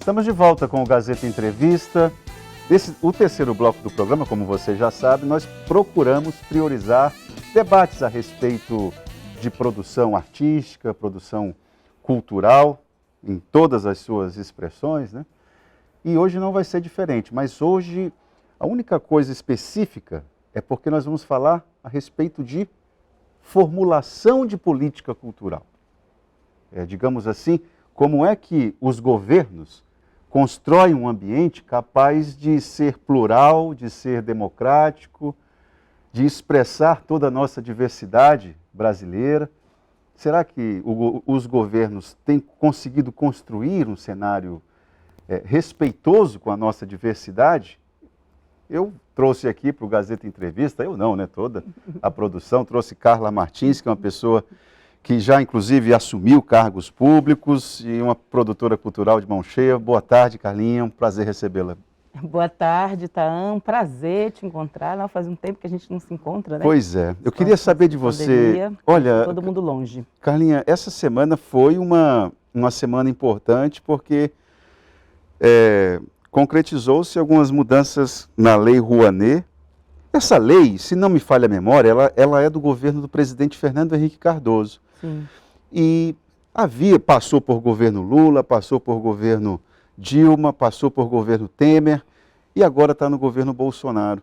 Estamos de volta com o Gazeta Entrevista. O terceiro bloco do programa, como você já sabe, nós procuramos priorizar debates a respeito de produção artística, produção cultural, em todas as suas expressões, né? E hoje não vai ser diferente, mas hoje a única coisa específica é porque nós vamos falar a respeito de formulação de política cultural. Digamos assim, como é que os governos constroem um ambiente capaz de ser plural, de ser democrático, de expressar toda a nossa diversidade brasileira. Será que os governos têm conseguido construir um cenário respeitoso com a nossa diversidade? Eu trouxe aqui para o Gazeta Entrevista, eu não, né? Toda a produção, trouxe Carla Martins, que é uma pessoa que já inclusive assumiu cargos públicos e uma produtora cultural de mão cheia. Boa tarde, Carlinha, um prazer recebê-la. Boa tarde, Taam, prazer te encontrar. Não, faz um tempo que a gente não se encontra, né? Pois é, eu queria saber de você, pandemia, olha, todo mundo longe. Carlinha, essa semana foi uma semana importante porque concretizou-se algumas mudanças na Lei Rouanet. Essa lei, se não me falha a memória, ela é do governo do presidente Fernando Henrique Cardoso. Sim. E passou por governo Lula, passou por governo Dilma, passou por governo Temer e agora está no governo Bolsonaro.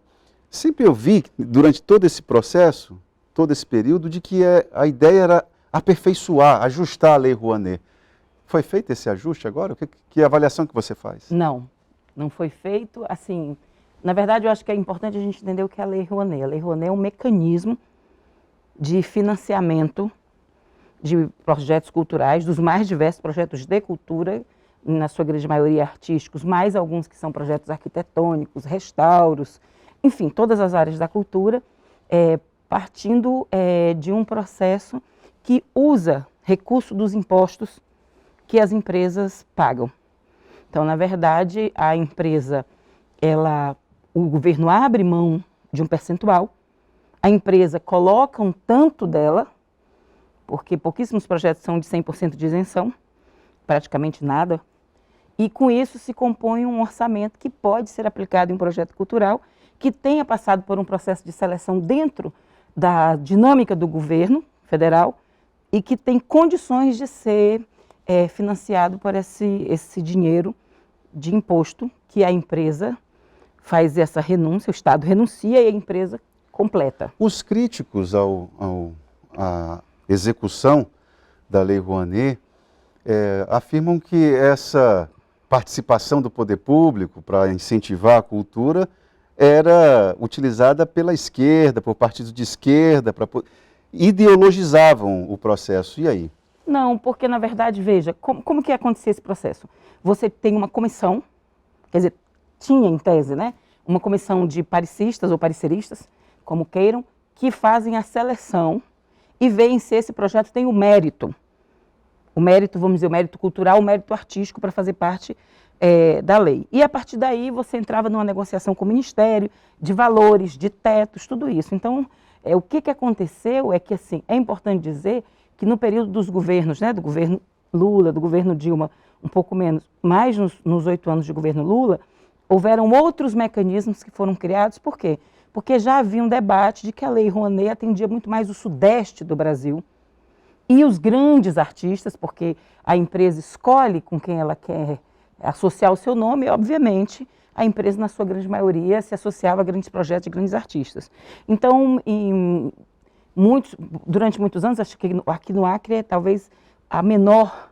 Sempre eu vi, durante todo esse processo, todo esse período, de que a ideia era aperfeiçoar, ajustar a Lei Rouanet. Foi feito esse ajuste agora? Que avaliação que você faz? Não foi feito. Assim, na verdade, eu acho que é importante a gente entender o que é a Lei Rouanet. A Lei Rouanet é um mecanismo de financiamento de projetos culturais, dos mais diversos projetos de cultura, na sua grande maioria artísticos, mais alguns que são projetos arquitetônicos, restauros, enfim, todas as áreas da cultura, partindo de um processo que usa recurso dos impostos que as empresas pagam. Então, na verdade, a empresa, o governo abre mão de um percentual, a empresa coloca um tanto dela, porque pouquíssimos projetos são de 100% de isenção, praticamente nada, e com isso se compõe um orçamento que pode ser aplicado em um projeto cultural que tenha passado por um processo de seleção dentro da dinâmica do governo federal e que tem condições de ser financiado por esse dinheiro de imposto que a empresa faz essa renúncia, o Estado renuncia e a empresa completa. Os críticos à execução da Lei Rouanet afirmam que essa participação do poder público para incentivar a cultura era utilizada pela esquerda, por partidos de esquerda, ideologizavam o processo. E aí? Não, porque na verdade, veja, como que ia acontecer esse processo? Você tem uma comissão, quer dizer, tinha em tese, né, uma comissão de parecistas ou pareceristas, como queiram, que fazem a seleção e veem se esse projeto tem o mérito, vamos dizer, o mérito cultural, o mérito artístico para fazer parte da lei. E a partir daí você entrava numa negociação com o Ministério de valores, de tetos, tudo isso. Então, o que aconteceu é que, assim, é importante dizer que no período dos governos, né, do governo Lula, do governo Dilma, um pouco menos, mais nos 8 anos de governo Lula, houveram outros mecanismos que foram criados. Por quê? Porque já havia um debate de que a Lei Rouanet atendia muito mais o sudeste do Brasil e os grandes artistas, porque a empresa escolhe com quem ela quer associar o seu nome e, obviamente, a empresa, na sua grande maioria, se associava a grandes projetos de grandes artistas. Então, durante muitos anos, acho que aqui no Acre é talvez a menor,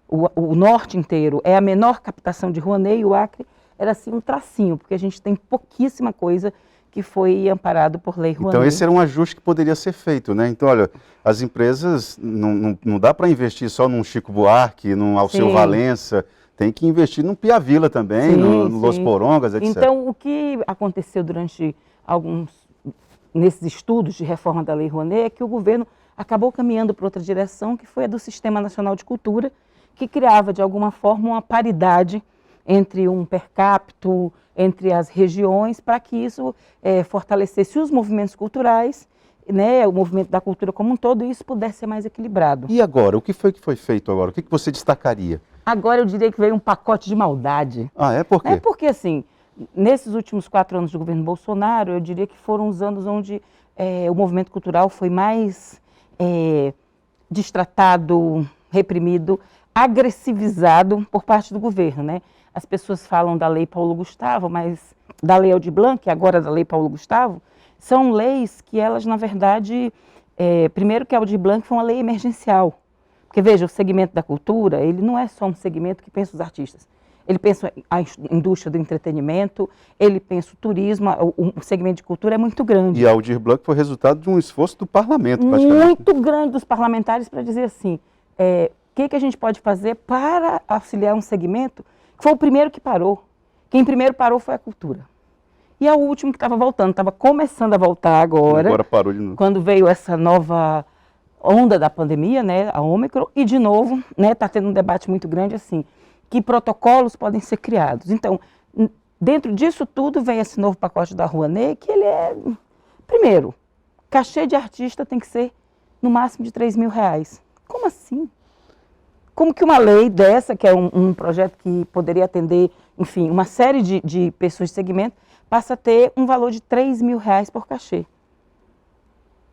o norte inteiro é a menor captação de Rouanet, e o Acre era assim um tracinho, porque a gente tem pouquíssima coisa que foi amparado por Lei Rouanet. Então esse era um ajuste que poderia ser feito, né? Então, olha, as empresas, não dá para investir só num Chico Buarque, num Alceu Valença, tem que investir num Piavila também, no Los Porongas, etc. Então, o que aconteceu durante nesses estudos de reforma da Lei Rouanet é que o governo acabou caminhando para outra direção, que foi a do Sistema Nacional de Cultura, que criava, de alguma forma, uma paridade entre um per capita, entre as regiões, para que isso fortalecesse os movimentos culturais, né, o movimento da cultura como um todo, e isso pudesse ser mais equilibrado. E agora, o que foi feito agora? O que você destacaria? Agora eu diria que veio um pacote de maldade. Ah, é? Por quê? É porque, assim, nesses últimos 4 anos do governo Bolsonaro, eu diria que foram os anos onde o movimento cultural foi mais destratado, reprimido, agressivizado por parte do governo, né? As pessoas falam da Lei Paulo Gustavo, mas da Lei Aldir Blanc, e agora da Lei Paulo Gustavo, são leis que elas, na verdade, primeiro que a Aldir Blanc foi uma lei emergencial. Porque, veja, o segmento da cultura, ele não é só um segmento que pensa os artistas. Ele pensa a indústria do entretenimento, ele pensa o turismo, o segmento de cultura é muito grande. E a Aldir Blanc foi resultado de um esforço do parlamento, praticamente. Muito grande dos parlamentares para dizer assim, o que a gente pode fazer para auxiliar um segmento que foi o primeiro que parou. Quem primeiro parou foi a cultura. E é o último que estava voltando, estava começando a voltar agora. Agora parou de novo. Quando veio essa nova onda da pandemia, né, a Ômicron, e de novo, né, está tendo um debate muito grande assim, que protocolos podem ser criados. Então, dentro disso tudo vem esse novo pacote da Rouanet, que ele primeiro, cachê de artista tem que ser no máximo de R$3.000. Como assim? Como que uma lei dessa, que é um projeto que poderia atender, enfim, uma série de pessoas de segmento, passa a ter um valor de R$3.000 por cachê?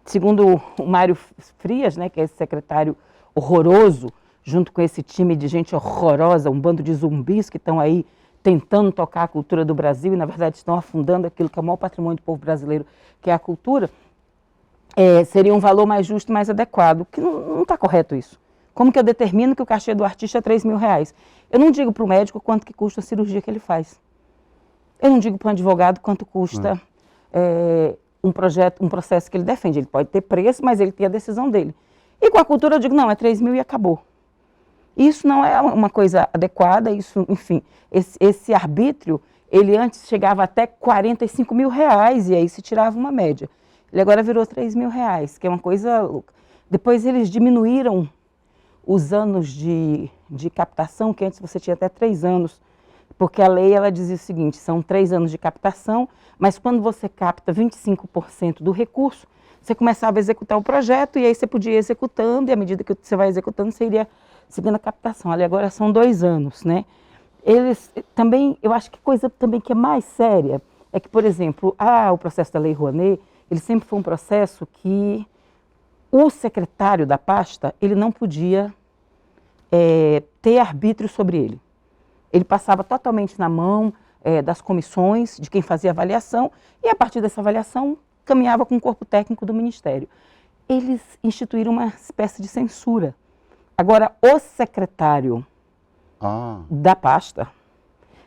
Segundo o Mário Frias, né, que é esse secretário horroroso, junto com esse time de gente horrorosa, um bando de zumbis que estão aí tentando tocar a cultura do Brasil e, na verdade, estão afundando aquilo que é o maior patrimônio do povo brasileiro, que é a cultura, seria um valor mais justo e mais adequado, que não está correto isso. Como que eu determino que o cachê do artista é R$3.000? Eu não digo para o médico quanto que custa a cirurgia que ele faz. Eu não digo para um advogado quanto custa um processo que ele defende. Ele pode ter preço, mas ele tem a decisão dele. E com a cultura eu digo, não, é 3.000 e acabou. Isso não é uma coisa adequada, isso, enfim, esse arbítrio, ele antes chegava até R$45.000 e aí se tirava uma média. Ele agora virou R$3.000, que é uma coisa louca. Depois eles diminuíram os anos de captação, que antes você tinha até 3 anos, porque a lei ela dizia o seguinte, são 3 anos de captação, mas quando você capta 25% do recurso, você começava a executar o projeto e aí você podia ir executando e à medida que você vai executando, você iria seguindo a captação. Ali agora são 2 anos, né? Eles também, eu acho que coisa também que é mais séria é que, por exemplo, o processo da Lei Rouanet, ele sempre foi um processo que o secretário da pasta, ele não podia ter arbítrio sobre ele. Ele passava totalmente na mão das comissões, de quem fazia avaliação, e a partir dessa avaliação caminhava com o corpo técnico do Ministério. Eles instituíram uma espécie de censura. Agora, o secretário da pasta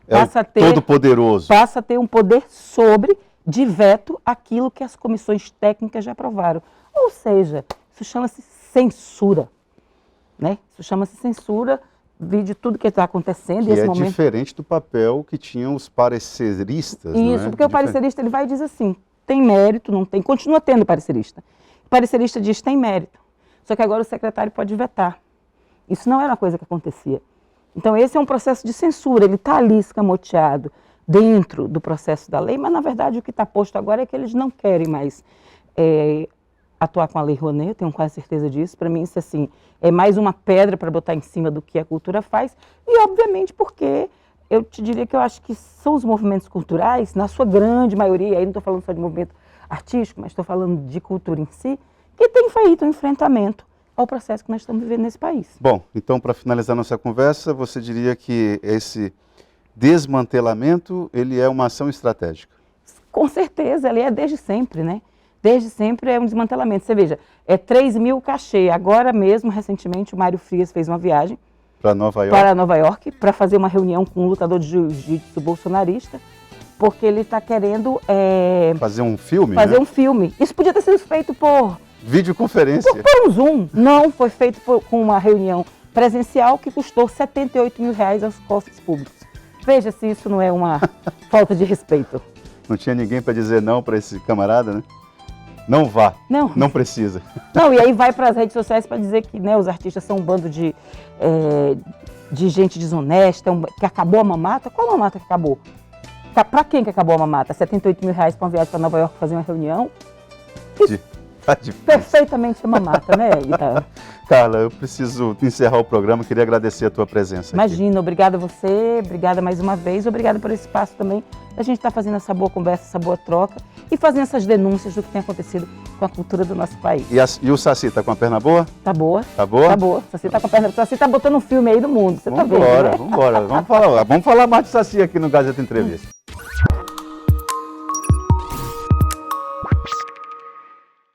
passa a ter todo-poderoso. Passa a ter um poder de veto aquilo que as comissões técnicas já aprovaram. Ou seja, isso chama-se censura. Né? Isso chama-se censura de tudo que está acontecendo. Que é diferente do papel que tinham os pareceristas. Isso, não é? porque o parecerista ele vai e diz assim, tem mérito, não tem, continua tendo parecerista. O parecerista diz tem mérito, só que agora o secretário pode vetar. Isso não era uma coisa que acontecia. Então esse é um processo de censura, ele está ali escamoteado dentro do processo da lei, mas na verdade o que está posto agora é que eles não querem mais atuar com a Lei Rouanet, eu tenho quase certeza disso. Para mim isso assim, é mais uma pedra para botar em cima do que a cultura faz e obviamente porque eu te diria que eu acho que são os movimentos culturais, na sua grande maioria, aí não estou falando só de movimento artístico, mas estou falando de cultura em si, que tem feito um enfrentamento ao processo que nós estamos vivendo nesse país. Bom, então para finalizar nossa conversa, você diria que esse desmantelamento, ele é uma ação estratégica? Com certeza, ele é desde sempre, né? Desde sempre é um desmantelamento. Você veja, é 3.000 cachê. Agora mesmo, recentemente, o Mário Frias fez uma viagem para Nova York, para fazer uma reunião com um lutador de jiu-jitsu bolsonarista, porque ele está querendo fazer um filme, um filme. Isso podia ter sido feito por videoconferência. Por um Zoom. Não, foi feito com uma reunião presencial que custou R$78.000 aos cofres públicos. Veja se isso não é uma falta de respeito. Não tinha ninguém para dizer não para esse camarada, né? Não vá, não precisa. Não, e aí vai para as redes sociais para dizer que os artistas são um bando de gente desonesta, que acabou a mamata. Qual mamata que acabou? Para quem que acabou a mamata? R$78.000 para uma viagem para Nova York fazer uma reunião? Tá difícil. Perfeitamente mamata, né, Ita? Carla, eu preciso encerrar o programa, queria agradecer a tua presença aqui. Imagina, obrigada a você, obrigada mais uma vez, obrigada por esse espaço também, a gente está fazendo essa boa conversa, essa boa troca e fazendo essas denúncias do que tem acontecido com a cultura do nosso país. E o Saci, tá com a perna boa? Tá boa? Tá boa? Tá boa. Saci tá com a perna, Saci tá botando um filme aí do mundo, você tá vendo, Vambora, né? vambora. Vamos falar mais de Saci aqui no Gazeta Entrevista.